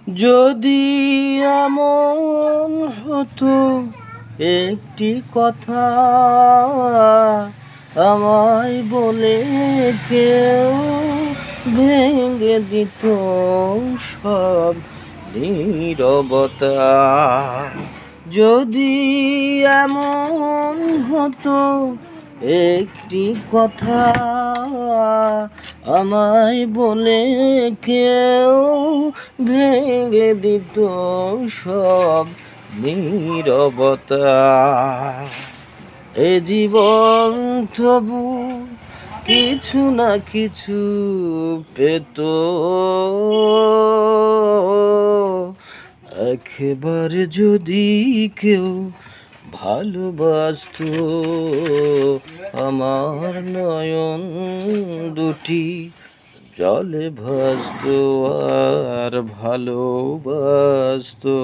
যদি এমন হতো একটি কথা আমায় বলে কেউ ভেঙে দিত সব নীরবতা। যদি এমন হতো একটি কথা আমায় বলে কেউ ভেঙে দিত সব নীরবতা। এ জীবন তবু কিছু না কিছু পেত, একেবারে যদি কেউ ভালোবাসতো আমার নয়ন দুটি জলে ভাসতো আর ভালোবাসতো।